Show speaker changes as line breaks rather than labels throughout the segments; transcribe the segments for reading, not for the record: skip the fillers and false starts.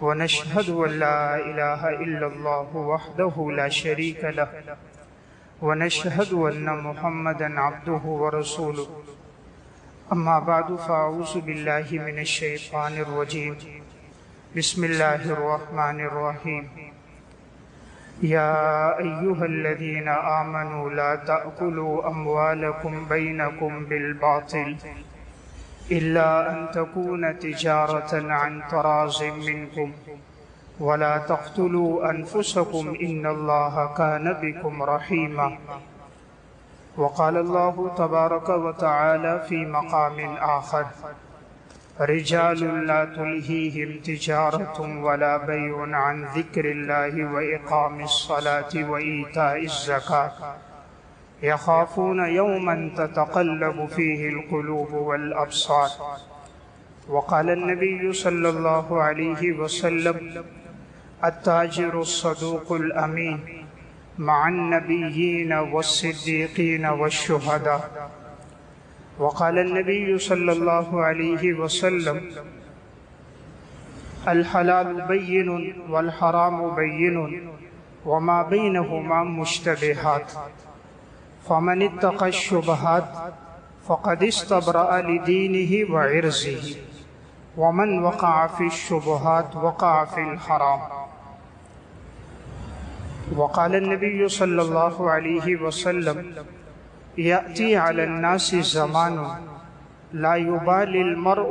ونشهد أن لا إله إلا الله وحده لا شريك له ونشهد أن محمدا عبده ورسوله أما بعد فأعوذ بالله من الشيطان الرجيم بسم الله الرحمن الرحيم يا أيها الذين آمنوا لا تأكلوا أموالكم بينكم بالباطل إلا أن تكون تجارة عن تراض منكم ولا تقتلوا أنفسكم إن الله كان بكم رحيما. وقال الله تبارك وتعالى في مقام آخر رجال لا تلهيهم تجارة ولا بيع عن ذكر الله وإقام الصلاة وإيتاء الزكاة يخافون يوما تتقلب فيه القلوب والأبصار. وقال النبي صلى الله عليه وسلم التاجر الصدوق الأمين مع النبيين والصديقين والشهداء. وقال النبي صلى الله عليه وسلم الحلال بين والحرام بين وما بينهما مشتبهات فمن اتقى الشبهات فقد استبرأ لدينه وعرضه ومن وقع في الشبهات وقع في الحرام. وقال النبي صلى الله عليه وسلم يأتي على الناس زمان لا يبالي المرء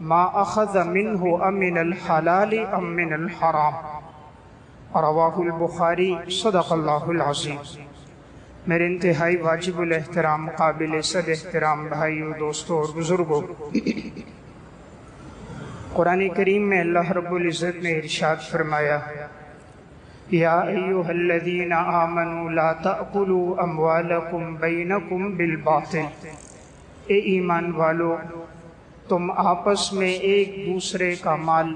ما أخذ منه أم من الحلال أم من الحرام. رواه البخاری. صدق اللہ العظیم. میرے انتہائی واجب الاحترام قابل صد احترام بھائیو، دوستو اور بزرگوں، قرآن کریم میں اللہ رب العزت نے ارشاد فرمایا یا ایھا الذین آمنوا لا تأکلوا اموالکم بینکم بالباطل. اے ایمان والو، تم آپس میں ایک دوسرے کا مال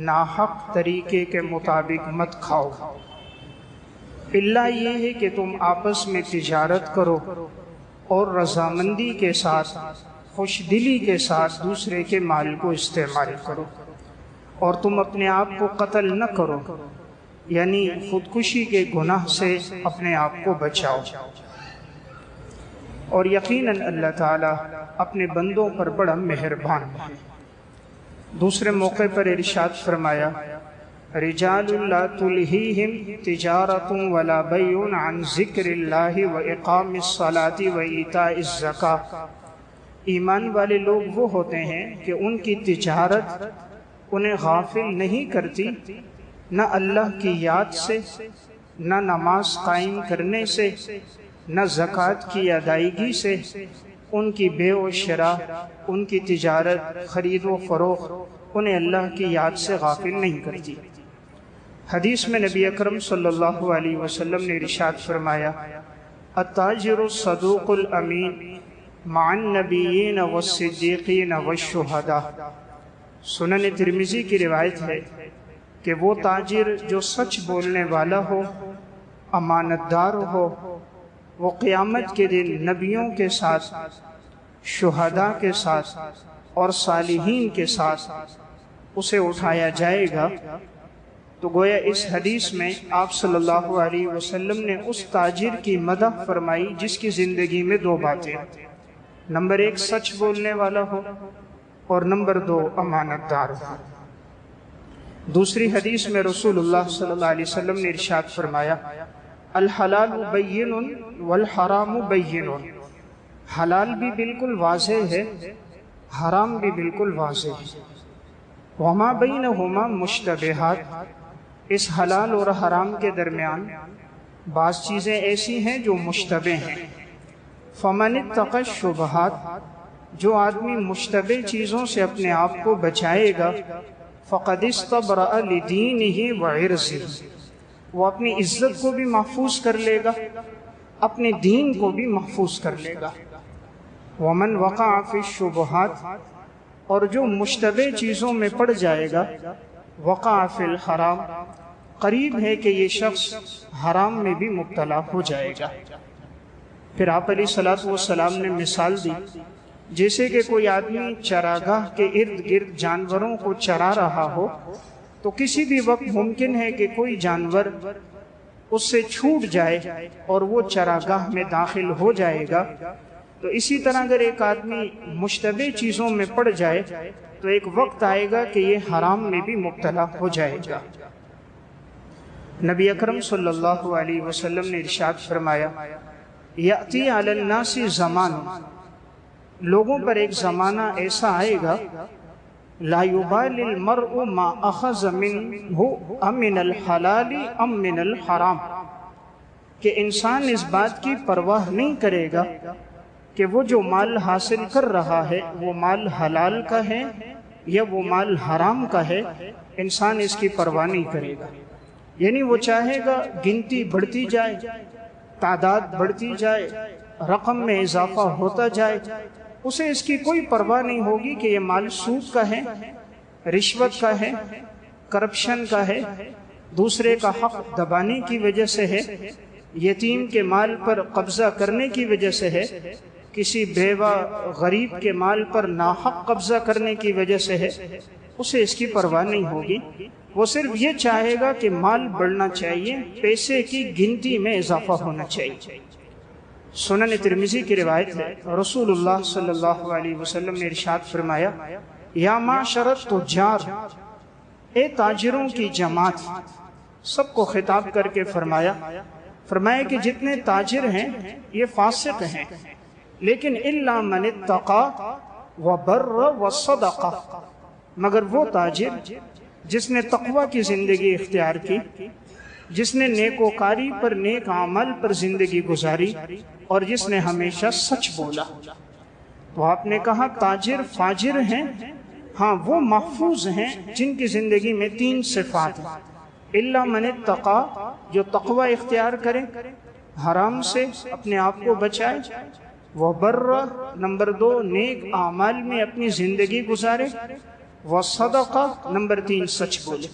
ناحق طریقے کے مطابق مت کھاؤ، اللہ یہ ہے کہ تم آپس میں تجارت کرو اور رضامندی کے ساتھ، خوش دلی کے ساتھ دوسرے کے مال کو استعمال کرو، اور تم اپنے آپ کو قتل نہ کرو، یعنی خودکشی کے گناہ سے اپنے آپ کو بچاؤ. اور یقیناً اللہ تعالیٰ اپنے بندوں پر بڑا مہربان ہے. دوسرے موقع پر ارشاد فرمایا رجال لا تلہیہم تجارت ولا بیع عن ذکر اللہ واقام الصلاة وایتاء الزکاة. ایمان والے لوگ وہ ہوتے ہیں کہ ان کی تجارت انہیں غافل نہیں کرتی، نہ اللہ کی یاد سے، نہ نماز قائم کرنے سے، نہ زکوٰۃ کی ادائیگی سے. ان کی بیع و شراء، ان کی تجارت، خرید و فروخت انہیں اللہ کی یاد سے غافل نہیں کرتی. حدیث میں نبی اکرم صلی اللہ علیہ وسلم نے ارشاد فرمایا التاجر الصدوق الامین مع النبیین والصدیقین والشہداء. سنن ترمذی کی روایت ہے کہ وہ تاجر جو سچ بولنے والا ہو، امانت دار ہو، وہ قیامت کے دن نبیوں کے ساتھ، شہداء کے ساتھ اور صالحین کے ساتھ اسے اٹھایا جائے گا. تو گویا اس حدیث میں آپ صلی اللہ علیہ وسلم نے اس تاجر کی مدح فرمائی جس کی زندگی میں دو باتیں، نمبر ایک سچ بولنے والا ہو اور نمبر دو امانت دار ہو. دوسری حدیث میں رسول اللہ صلی اللہ علیہ وسلم نے ارشاد فرمایا الحلال بین والحرام بین. حلال بھی بالکل واضح ہے، حرام بھی بالکل واضح ہے. وما بینہما مشتبہات. اس حلال اور حرام کے درمیان بعض چیزیں ایسی ہیں جو مشتبہ ہیں. فمن اتقى الشبہات. جو آدمی مشتبہ چیزوں سے اپنے آپ کو بچائے گا فقد استبرأ لدینہ وعرضہ. وہ اپنی عزت کو بھی محفوظ کر لے گا، اپنے دین کو بھی محفوظ کر لے گا. ومن وقع فی الشبہات. اور جو مشتبہ چیزوں میں پڑ جائے گا وقع فی الحرام. قریب ہے کہ یہ شخص حرام میں بھی مبتلا ہو جائے گا. پھر آپ علیہ الصلوۃ والسلام نے مثال دی جیسے کہ کوئی آدمی چراگاہ کے ارد گرد جانوروں کو چرا رہا ہو تو کسی بھی وقت ممکن ہے کہ کوئی جانور اس سے چھوٹ جائے اور وہ چراگاہ میں داخل ہو جائے گا۔ تو اسی طرح اگر ایک آدمی مشتبہ چیزوں میں پڑ جائے تو ایک وقت آئے گا کہ یہ حرام میں بھی مبتلا ہو جائے گا۔ نبی اکرم صلی اللہ علیہ وسلم نے ارشاد فرمایا، یأتی علی الناس زمان، لوگوں پر ایک زمانہ ایسا آئے گا، لا یبالی المرء ما اخذ منہ ام من الحلال ام من الحرام، کہ انسان اس بات کی پرواہ نہیں کرے گا کہ وہ جو مال حاصل کر رہا ہے وہ مال حلال کا ہے یا وہ مال حرام کا ہے، انسان اس کی پرواہ نہیں کرے گا۔ یعنی وہ چاہے گا گنتی بڑھتی جائے، تعداد بڑھتی جائے، رقم میں اضافہ ہوتا جائے، اسے اس کی کوئی پرواہ نہیں ہوگی کہ یہ مال سود کا ہے، رشوت کا ہے، کرپشن کا ہے، دوسرے کا حق دبانے کی وجہ سے ہے، یتیم کے مال پر قبضہ کرنے کی وجہ سے ہے، کسی بیوہ غریب کے مال پر ناحق قبضہ کرنے کی وجہ سے ہے، اسے اس کی پرواہ نہیں ہوگی۔ وہ صرف یہ چاہے گا کہ مال بڑھنا چاہیے، پیسے کی گنتی میں اضافہ ہونا چاہیے۔ سنن ترمذی کی روایت ہے، رسول اللہ صلی اللہ علیہ وسلم نے ارشاد فرمایا، یا معشر التجار، اے تاجروں کی جماعت، سب کو خطاب کر کے فرمایا کہ جتنے تاجر ہیں یہ فاسق ہیں، لیکن الا من اتقى وبر وصدق، مگر وہ تاجر جس نے تقوی کی زندگی اختیار کی، جس نے نیکوکاری پر نیک عمل پر زندگی گزاری، اور جس نے ہمیشہ سچ بولا۔ تو آپ نے کہا تاجر فاجر ہیں، ہاں وہ محفوظ ہیں جن کی زندگی میں تین صفات ہیں، الا من اتقى، جو تقوی اختیار کرے، حرام سے اپنے آپ کو بچائے، وبر، نمبر 2 نیک اعمال میں اپنی زندگی گزارے، وصدق، نمبر 3 سچ بولے۔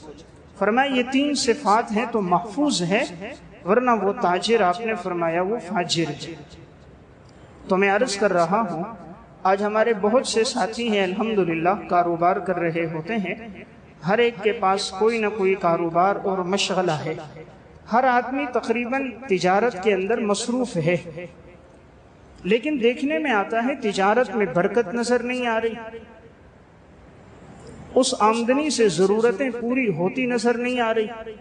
فرمایا یہ تین صفات ہیں تو محفوظ ہے، ورنہ وہ تاجر آپ نے فرمایا وہ فاجر ہے۔ تو میں عرض کر رہا ہوں، آج ہمارے بہت سے ساتھی ہیں الحمدللہ کاروبار کر رہے ہوتے ہیں، ہر ایک کے پاس کوئی نہ کوئی کاروبار اور مشغلہ ہے، ہر آدمی تقریباً تجارت کے اندر مصروف ہے، لیکن دیکھنے میں آتا ہے تجارت میں برکت نظر نہیں آ رہی، اس آمدنی سے ضرورتیں پوری ہوتی نظر نہیں آ رہی،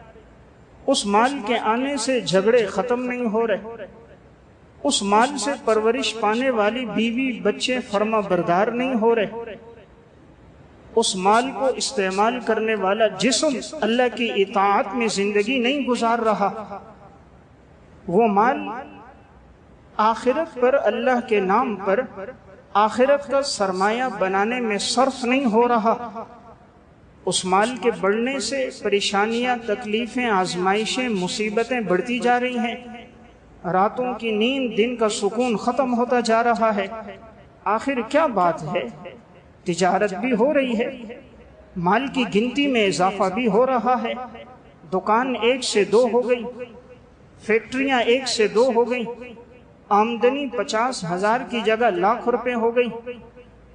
اس مال کے آنے سے جھگڑے ختم نہیں ہو رہے، اس مال سے پرورش پانے والی بیوی بچے فرما بردار نہیں ہو رہے، اس مال کو استعمال کرنے والا جسم اللہ کی اطاعت میں زندگی نہیں گزار رہا، وہ مال آخرت پر اللہ کے نام پر آخرت کا سرمایہ بنانے میں صرف نہیں ہو رہا، اس مال کے بڑھنے سے پریشانیاں، تکلیفیں، آزمائشیں، مصیبتیں بڑھتی جا رہی ہیں، راتوں کی نیند، دن کا سکون ختم ہوتا جا رہا ہے۔ آخر کیا بات ہے؟ تجارت بھی ہو رہی ہے، مال کی گنتی میں اضافہ بھی ہو رہا ہے، دکان 1 سے 2 ہو گئی، فیکٹریاں 1 سے 2 ہو گئی، آمدنی 50,000 کی جگہ لاکھ روپے ہو گئی،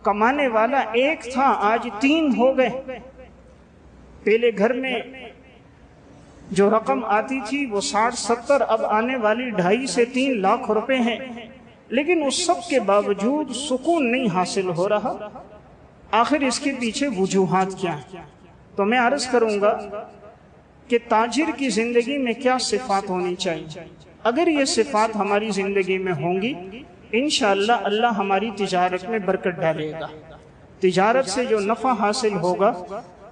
کمانے والا 1 تھا آج 3 ہو گئے، پہلے گھر میں جو رقم آتی تھی وہ 60-70، اب آنے والی 2.5 سے 3 لاکھ روپے ہیں، لیکن اس سب کے باوجود سکون نہیں حاصل ہو رہا۔ آخر اس کے پیچھے وجوہات کیا ہیں؟ تو میں عرض کروں گا کہ تاجر کی زندگی میں کیا صفات ہونی چاہیے۔ اگر یہ صفات ہماری زندگی میں ہوں گی، انشاءاللہ اللہ ہماری تجارت میں برکت ڈالے گا۔ تجارت سے جو نفع حاصل ہوگا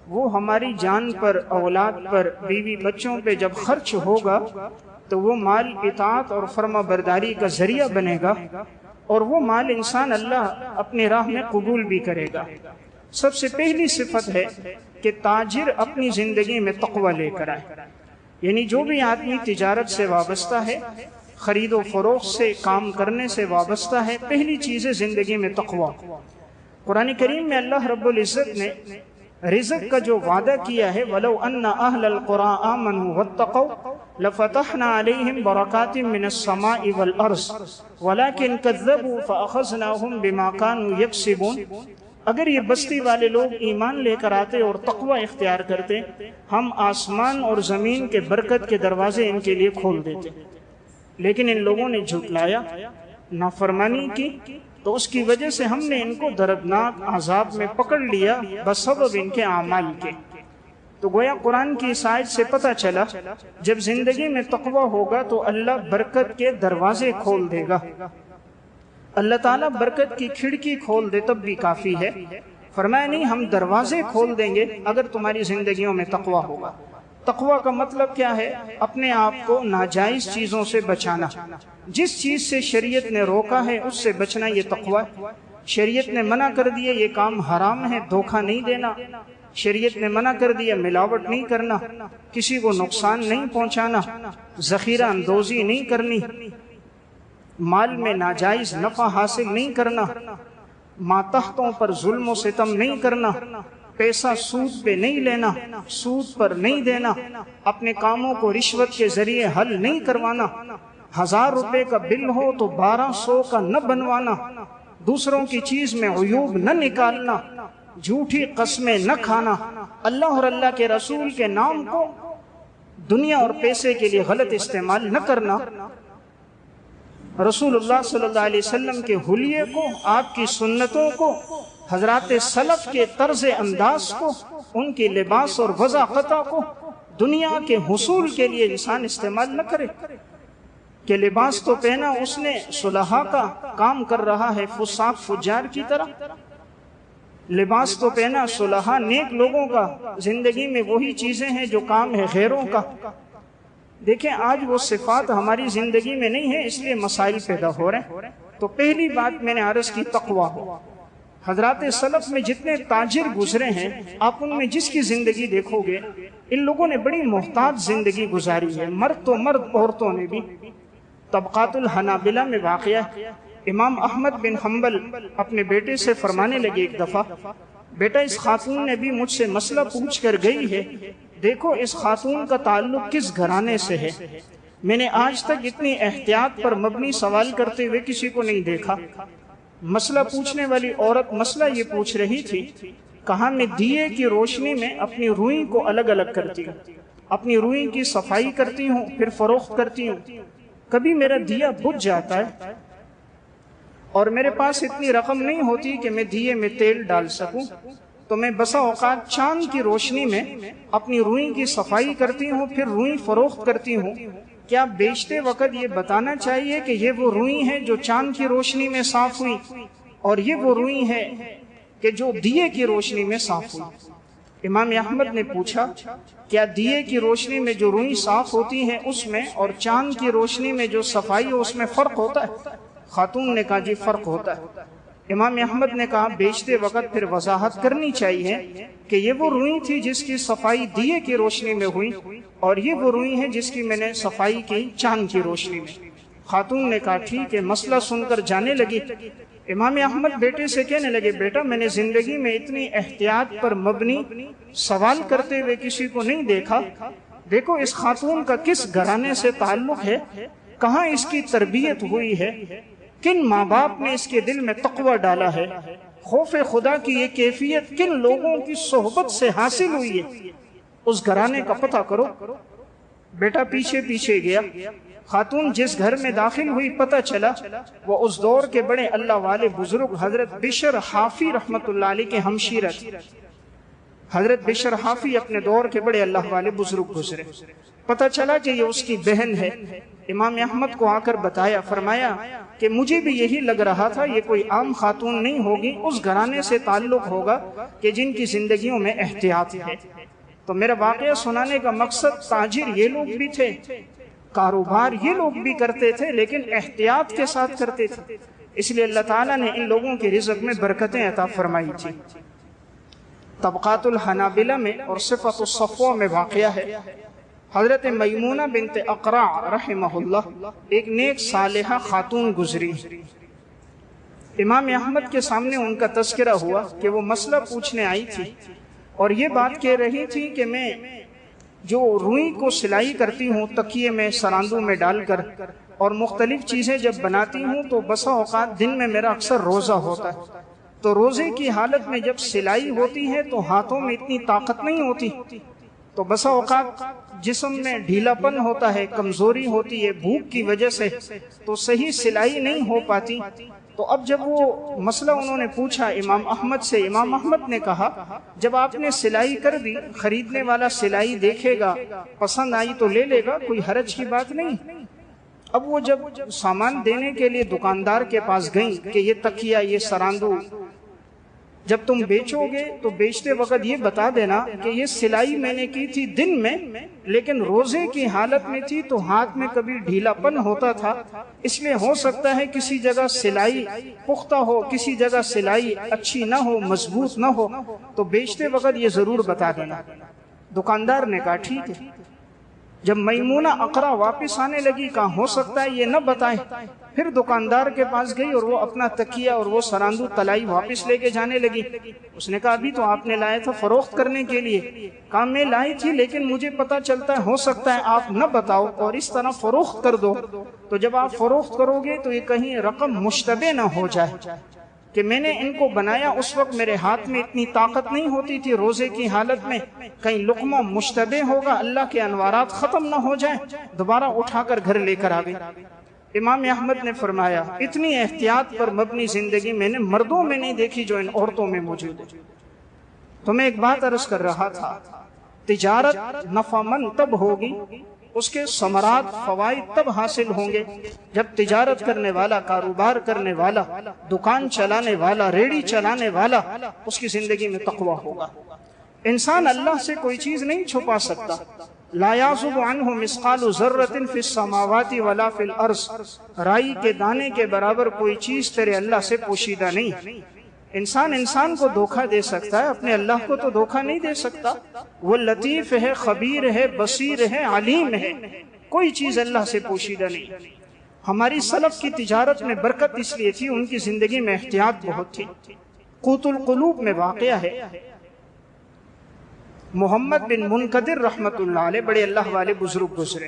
وہ ہماری جان پر، اولاد پر، بیوی بچوں پہ جب خرچ ہوگا تو وہ مال اطاعت اور فرما برداری کا ذریعہ بنے گا، اور وہ مال انسان اللہ اپنے راہ میں قبول بھی کرے گا۔ سب سے پہلی صفت ہے کہ تاجر اپنی زندگی میں تقوی لے کر آئے، یعنی جو بھی آدمی تجارت سے وابستہ ہے، خرید و فروخت سے، کام کرنے سے وابستہ ہے، پہلی چیز ہے زندگی میں تقوی۔ قرآن کریم میں اللہ رب العزت نے رزق کا جو وعدہ کیا ہے، وَلَوْ أَنَّ أَهْلَ الْقُرَىٰ آمَنُوا وَاتَّقَوْا لَفَتَحْنَا عَلَيْهِمْ بَرَكَاتٍ مِّنَ السَّمَاءِ وَالْأَرْضِ وَلَكِنْ كَذَّبُوا فَأَخَذْنَاهُمْ بِمَا كَانُوا يَكْسِبُونَ۔ اگر یہ بستی والے لوگ ایمان لے کر آتے اور تقوی اختیار کرتے، ہم آسمان اور زمین کے برکت کے دروازے ان کے لیے کھول دیتے، لیکن ان لوگوں نے جھٹلایا، نافرمانی کی، تو اس کی وجہ سے ہم نے ان کو دردناک عذاب میں پکڑ لیا بسبب ان کے اعمال کے۔ تو گویا قرآن کی اس آیت سے پتہ چلا جب زندگی میں تقوی ہوگا تو اللہ برکت کے دروازے کھول دے گا۔ اللہ تعالیٰ برکت کی کھڑکی کھول دے تب بھی کافی ہے، فرمایا نہیں ہم دروازے کھول دیں گے اگر تمہاری زندگیوں میں تقوی ہوگا۔ تقوی کا مطلب کیا ہے؟ اپنے آپ کو ناجائز چیزوں سے بچانا، جس چیز سے شریعت نے روکا ہے اس سے بچنا، یہ تقوی ہے۔ شریعت نے منع کر دیا یہ کام حرام ہے، دھوکہ نہیں دینا، شریعت نے منع کر دیا ملاوٹ نہیں کرنا، کسی کو نقصان نہیں پہنچانا، ذخیرہ اندوزی نہیں کرنی، مال میں ناجائز نفع حاصل نہیں کرنا، ماتحتوں پر ظلم و ستم نہیں کرنا، پیسہ سود پہ نہیں لینا، سود پر نہیں دینا، اپنے کاموں کو رشوت کے ذریعے حل نہیں کروانا، 1000 روپے کا بل ہو تو 1200 کا نہ بنوانا، دوسروں کی چیز میں عیوب نہ نکالنا، جھوٹی قسمیں نہ کھانا، اللہ اور اللہ کے رسول کے نام کو دنیا اور پیسے کے لیے غلط استعمال نہ کرنا، رسول اللہ صلی اللہ علیہ وسلم کے حلیے کو، آپ کی سنتوں کو، حضرات سلف کے طرز انداز کو، ان کے لباس اور وضاحت کو دنیا کے حصول کے لیے انسان استعمال نہ کرے کہ لباس تو پہنا اس نے صلحاء کا کام کر رہا ہے فساق فجار کی طرح، لباس تو پہنا صلحاء نیک لوگوں کا، زندگی میں وہی چیزیں ہیں جو کام ہے غیروں کا۔ دیکھیں آج وہ صفات ہماری زندگی میں نہیں ہے، اس لیے مسائل پیدا ہو رہے ہیں۔ تو پہلی بات میں نے عرض کی تقوی ہو۔ حضرات سلف میں جتنے تاجر گزرے ہیں آپ ان میں جس کی زندگی دیکھو گے، ان لوگوں نے بڑی محتاط زندگی گزاری ہے، مرد تو مرد، عورتوں نے بھی۔ طبقات الحنابلہ میں واقعہ ہے، امام احمد بن حنبل اپنے بیٹے سے فرمانے لگے ایک دفعہ، بیٹا اس خاتون نے بھی مجھ سے مسئلہ پوچھ کر گئی ہے، دیکھو اس خاتون کا تعلق کس گھرانے سے ہے، میں نے آج تک اتنی احتیاط پر مبنی سوال کرتے ہوئے کسی کو نہیں دیکھا۔ مسئلہ پوچھنے والی عورت مسئلہ یہ پوچھ رہی تھی، کہا میں دیے کی روشنی میں اپنی روئی کو الگ الگ کرتی ہوں، اپنی روئی کی صفائی کرتی ہوں پھر فروخت کرتی ہوں، کبھی میرا دیا بجھ جاتا ہے اور میرے پاس اتنی رقم نہیں ہوتی کہ میں دیے میں تیل ڈال سکوں، تو میں بسا اوقات چاند کی روشنی میں اپنی روئی کی صفائی کرتی ہوں پھر روئی فروخت کرتی ہوں۔ کیا بیچتے وقت یہ بتانا چاہیے کہ یہ وہ روئی ہے جو چاند کی روشنی میں صاف ہوئی اور یہ وہ روئی ہے کہ جو دیے کی روشنی میں صاف ہوئی؟ امام احمد نے پوچھا کیا دیے کی روشنی میں جو روئی صاف ہوتی ہے اس میں اور چاند کی روشنی میں جو صفائی ہو اس میں فرق ہوتا ہے؟ خاتون نے کہا جی فرق ہوتا ہے۔ امام احمد نے کہا بیچتے وقت پھر وضاحت کرنی چاہیے کہ یہ وہ روئی تھی جس کی صفائی دیے کی روشنی میں ہوئی اور یہ وہ روئی ہے جس کی میں نے صفائی کی چاند کی روشنی میں۔ خاتون نے کہا ٹھیک ہے، مسئلہ سن کر جانے لگی۔ امام احمد بیٹے سے کہنے لگے بیٹا میں نے زندگی میں اتنی احتیاط پر مبنی سوال کرتے ہوئے کسی کو نہیں دیکھا، دیکھو اس خاتون کا کس گھرانے سے تعلق ہے، کہاں اس کی تربیت ہوئی ہے، کن ماں باپ نے اس کے دل میں تقوی ڈالا ہے، خوف خدا کی یہ کیفیت کن لوگوں کی صحبت سے حاصل ہوئی ہے، اس گھرانے کا پتہ کرو۔ بیٹا پیچھے پیچھے گیا، خاتون جس گھر میں داخل ہوئی پتہ چلا وہ اس دور کے بڑے اللہ والے بزرگ حضرت بشر حافی رحمت اللہ علیہ کے ہمشیرہ تھی۔ حضرت بشر حافی اپنے دور کے بڑے اللہ والے بزرگ گزرے، پتہ چلا کہ یہ اس کی بہن ہے۔ امام احمد کو آ کر بتایا، فرمایا کہ مجھے بھی یہی لگ رہا تھا یہ کوئی عام خاتون نہیں ہوگی، اس گھرانے سے تعلق ہوگا کہ جن کی زندگیوں میں احتیاط ہے۔ تو میرا واقعہ سنانے کا مقصد تاجر یہ لوگ بھی تھے، کاروبار یہ لوگ بھی کرتے تھے لیکن احتیاط کے ساتھ کرتے تھے، اس لیے اللہ تعالیٰ نے ان لوگوں کے رزق میں برکتیں عطا فرمائی تھی۔ طبقات الحنابلہ میں اور صفت الصفوہ میں واقعہ ہے، حضرت میمونہ بنت اقرع رحمہ اللہ ایک نیک صالحہ خاتون گزری، امام احمد کے سامنے ان کا تذکرہ ہوا کہ وہ مسئلہ پوچھنے آئی تھی اور یہ بات کہہ رہی تھی کہ میں جو روئی کو سلائی کرتی ہوں تکیے میں سراندوں میں ڈال کر اور مختلف چیزیں جب بناتی ہوں تو بسا اوقات دن میں میرا اکثر روزہ ہوتا ہے، تو روزے کی حالت میں جب سلائی ہوتی ہے تو ہاتھوں میں اتنی طاقت نہیں ہوتی، تو بسا اوقات جسم میں ڈھیلا پن ہوتا ہے، کمزوری ہوتی ہے بھوک کی وجہ سے، تو صحیح سلائی نہیں ہو پاتی۔ تو اب جب وہ مسئلہ انہوں نے پوچھا امام احمد سے، امام احمد نے کہا جب آپ نے سلائی کر دی، خریدنے والا سلائی دیکھے گا، پسند آئی تو لے لے گا، کوئی حرج کی بات نہیں۔ اب وہ جب سامان دینے کے لیے دکاندار کے پاس گئیں کہ یہ تکیہ، یہ سراندو جب تم بیچو گے تو بیچتے وقت یہ بتا دینا کہ یہ سلائی میں نے کی تھی دن میں، لیکن روزے کی حالت میں تھی تو ہاتھ میں کبھی ڈھیلا پن ہوتا تھا، اس لیے ہو سکتا ہے کسی جگہ سلائی پختہ ہو، کسی جگہ سلائی اچھی نہ ہو، مضبوط نہ ہو، تو بیچتے وقت یہ ضرور بتا دینا۔ دکاندار نے کہا ٹھیک ہے۔ جب میمونہ اقرا واپس آنے لگی، کہا ہو سکتا ہے یہ نہ بتائیں، پھر دکاندار کے پاس گئی اور وہ اپنا تکیہ اور وہ سراندو تلائی واپس لے کے جانے لگی۔ اس نے کہا ابھی تو آپ نے لایا تھا فروخت کرنے کے لیے۔ کہا میں لائی تھی لیکن مجھے پتا چلتا ہے ہو سکتا ہے آپ نہ بتاؤ اور اس طرح فروخت کر دو، تو جب آپ فروخت کرو گے تو یہ کہیں رقم مشتبہ نہ ہو جائے کہ میں نے ان کو بنایا اس وقت میرے ہاتھ میں اتنی طاقت نہیں ہوتی تھی روزے کی حالت میں، کہیں لقمہ مشتبہ ہوگا، اللہ کے انوارات ختم نہ ہو جائیں، دوبارہ اٹھا کر گھر لے کر آگئے۔ امام احمد نے فرمایا اتنی احتیاط پر مبنی زندگی میں نے مردوں میں نہیں دیکھی جو ان عورتوں میں موجود ہے۔ تو میں ایک بات عرض کر رہا تھا، تجارت نفع مند تب ہوگی، اس کے ثمرات فوائد تب حاصل ہوں گے جب تجارت کرنے والا، کاروبار کرنے والا، دکان چلانے والا، ریڑھی چلانے والا، اس کی زندگی میں تقویٰ ہوگا۔ انسان اللہ سے کوئی چیز نہیں چھپا سکتا۔ لا یعزب عنہ مثقال ذرۃ فی السماوات ولا فی الارض، رائی کے دانے کے برابر کوئی چیز تیرے اللہ سے پوشیدہ نہیں۔ انسان کو دھوکہ دے سکتا ہے، اپنے اللہ کو تو دھوکہ نہیں دے سکتا۔ وہ لطیف ہے، خبیر ہے، بصیر ہے، علیم ہے، کوئی چیز اللہ سے پوشیدہ نہیں۔ ہماری سلف کی تجارت میں برکت اس لیے تھی، ان کی زندگی میں احتیاط بہت تھی۔ قوت القلوب میں واقعہ ہے، محمد بن منقدر رحمت اللہ علیہ بڑے اللہ والے بزرگ گزرے،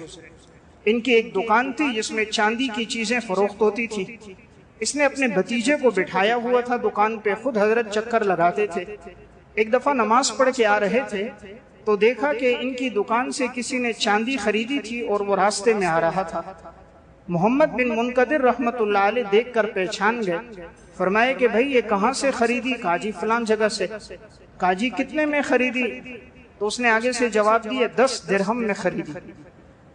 ان کی ایک دکان تھی جس میں چاندی کی چیزیں فروخت ہوتی تھی۔ اس نے اپنے بھتیجے کو بٹھایا ہوا تھا دکان پہ، خود حضرت چکر لگاتے تھے۔ ایک دفعہ نماز پڑھ کے آ رہے تھے تو دیکھا کہ ان کی دکان سے کسی نے چاندی خریدی تھی اور وہ راستے میں آ رہا تھا۔ محمد بن منقدر رحمت اللہ علیہ دیکھ کر پہچان گئے، فرمائے کہ بھائی یہ کہاں سے خریدی؟ کہا جی فلان جگہ سے۔ کہا جی کتنے میں خریدی؟ تو اس نے آگے سے جواب دیا 10 درہم میں خریدی۔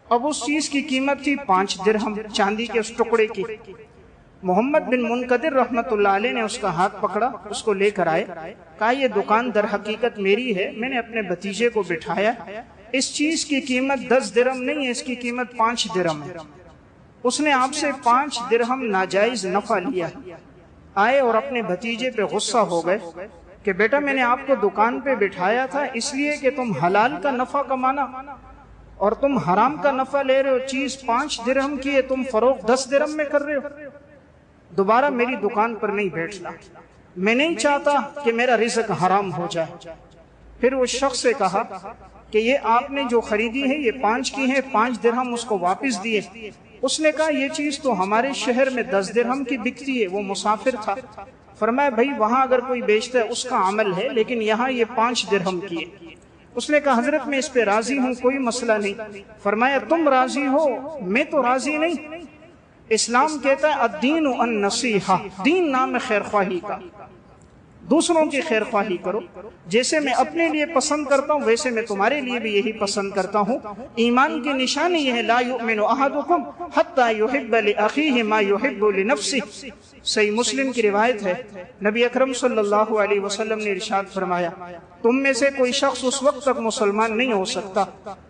اب اس چیز کی قیمت تھی 5 درہم، چاندی کے اس ٹکڑے کی۔ محمد بن منقدر رحمت اللہ علیہ نے اس کا ہاتھ پکڑا، اس کو لے کر آئے، کہا یہ دکان در حقیقت میری ہے، میں نے اپنے بھتیجے کو بٹھایا، اس چیز کی قیمت 10 درہم نہیں ہے، اس کی قیمت 5 درہم ہے۔ اس نے آپ سے 5 درہم ناجائز نفع لیا۔ آئے اور اپنے بھتیجے پہ غصہ ہو گئے کہ بیٹا میں نے آپ کو دکان پہ بٹھایا تھا اس لیے کہ تم حلال کا نفع کمانا اور تم حرام کا نفع لے رہے ہو، چیز 5 درہم کی ہے، تم فروخت 10 درہم میں کر رہے ہو، دوبارہ میری دکان پر نہیں بیٹھنا، میں نہیں چاہتا کہ میرا رزق حرام ہو جائے۔ پھر وہ شخص سے کہا کہ یہ آپ نے جو خریدی ہے یہ 5 کی ہے، 5 درہم اس کو واپس دیے۔ اس نے کہا یہ چیز تو ہمارے شہر میں 10 درہم کی بکتی ہے، وہ مسافر تھا۔ فرمایا بھائی وہاں اگر کوئی بیچتا ہے اس کا عمل ہے، لیکن یہاں یہ 5 درہم کی ہے۔ اس نے کہا حضرت میں اس پہ راضی ہوں، کوئی مسئلہ نہیں۔ فرمایا تم راضی ہو، میں تو راضی نہیں۔ اسلام کہتا ہے الدین النصیحہ، دین نام خیر خواہی کا، دوسروں کی خیر خواہی کرو، جیسے میں اپنے لیے پسند کرتا ہوں ویسے میں تمہارے لیے بھی یہی پسند کرتا ہوں۔ ایمان کی نشانی یہ ہے لا یؤمن احدکم حتی یحب لاخیہ ما یحب لنفسہ۔ صحیح مسلم کی روایت ہے، نبی اکرم صلی اللہ علیہ وسلم نے ارشاد فرمایا تم میں سے کوئی شخص اس وقت تک مسلمان نہیں ہو سکتا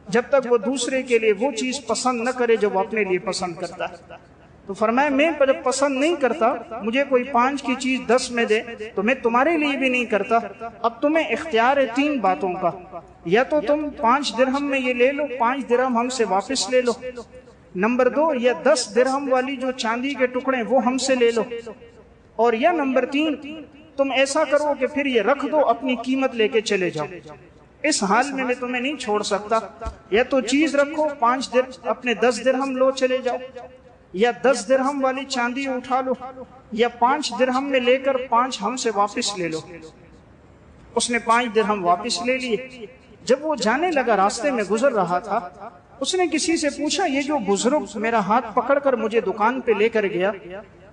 جب تک وہ دوسرے کے لیے وہ چیز پسند نہ کرے جو وہ اپنے لیے پسند کرتا ہے۔ تو فرمایا میں جب پسند نہیں کرتا، مجھے کوئی 5 کی چیز 10 میں دے تو میں تمہارے لیے بھی نہیں کرتا۔ اب تمہیں اختیار ہے 3 باتوں کا، یا تو تم 5 درہم میں یہ لے لو، 5 درہم ہم سے واپس لے لو، نمبر 2 یا 10 درہم والی جو چاندی کے ٹکڑے وہ ہم سے لے لو، اور یا نمبر 3 تم ایسا کرو کہ پھر یہ رکھ دو، اپنی قیمت لے کے چلے جاؤ، اس حال میں تمہیں نہیں چھوڑ سکتا، یا تو چیز رکھو 5 درہم اپنے 10 درہم لو چلے جاؤ۔ یا 10 درہم والی چاندی اٹھا لو یا 5 درہم میں لے کر 5 ہم سے واپس لے لو۔ اس نے 5 درہم واپس لے لیے۔ جب وہ جانے لگا، راستے میں گزر رہا تھا، اس نے کسی سے پوچھا یہ جو بزرگ میرا ہاتھ پکڑ کر مجھے دکان پہ لے کر گیا،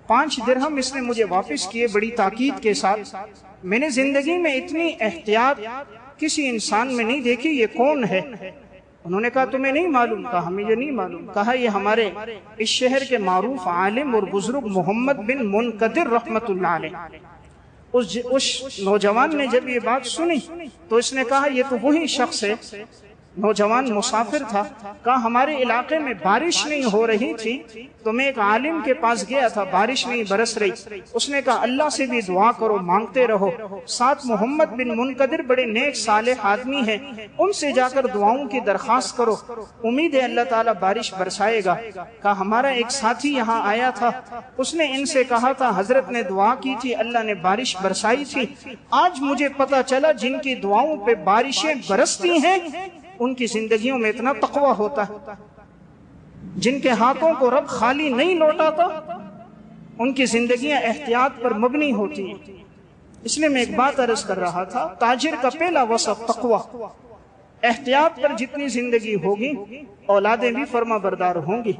5 درہم اس نے مجھے واپس کیے بڑی تاکید کے ساتھ، میں نے زندگی میں اتنی احتیاط کسی انسان میں نہیں دیکھی، یہ کون ہے؟ انہوں نے کہا تمہیں نہیں معلوم؟ کہا ہمیں یہ نہیں معلوم۔ کہا یہ ہمارے اس شہر کے معروف عالم اور بزرگ محمد بن منقدر رحمت اللہ علیہ۔ اس نوجوان نے جب یہ بات سنی تو اس نے کہا یہ تو وہی شخص ہے۔ نوجوان مسافر تھا، کہا ہمارے علاقے میں بارش نہیں ہو رہی تھی تو میں ایک عالم کے پاس گیا تھا، بارش نہیں برس رہی۔ اس نے کہا اللہ سے بھی دعا کرو، مانگتے رہو، ساتھ محمد بن منقدر بڑے نیک صالح آدمی ہیں، ان سے جا کر دعاؤں کی درخواست کرو، امید ہے اللہ تعالیٰ بارش برسائے گا۔ کہا ہمارا ایک ساتھی یہاں آیا تھا، اس نے ان سے کہا تھا حضرت نے دعا کی تھی، اللہ نے بارش برسائی تھی، آج مجھے پتا چلا جن کی دعاؤں پہ بارشیں برستی ہیں ان کی زندگیوں میں اتنا تقوی ہوتا ہے، جن کے ہاتھوں کو رب خالی نہیں لوٹاتا ان کی زندگیاں احتیاط پر مبنی ہوتی ہیں۔ اس لیے میں ایک بات عرض کر رہا تھا، تاجر کا پہلا وصف تقوی، احتیاط پر جتنی زندگی ہوگی اولادیں بھی فرما بردار ہوں گی،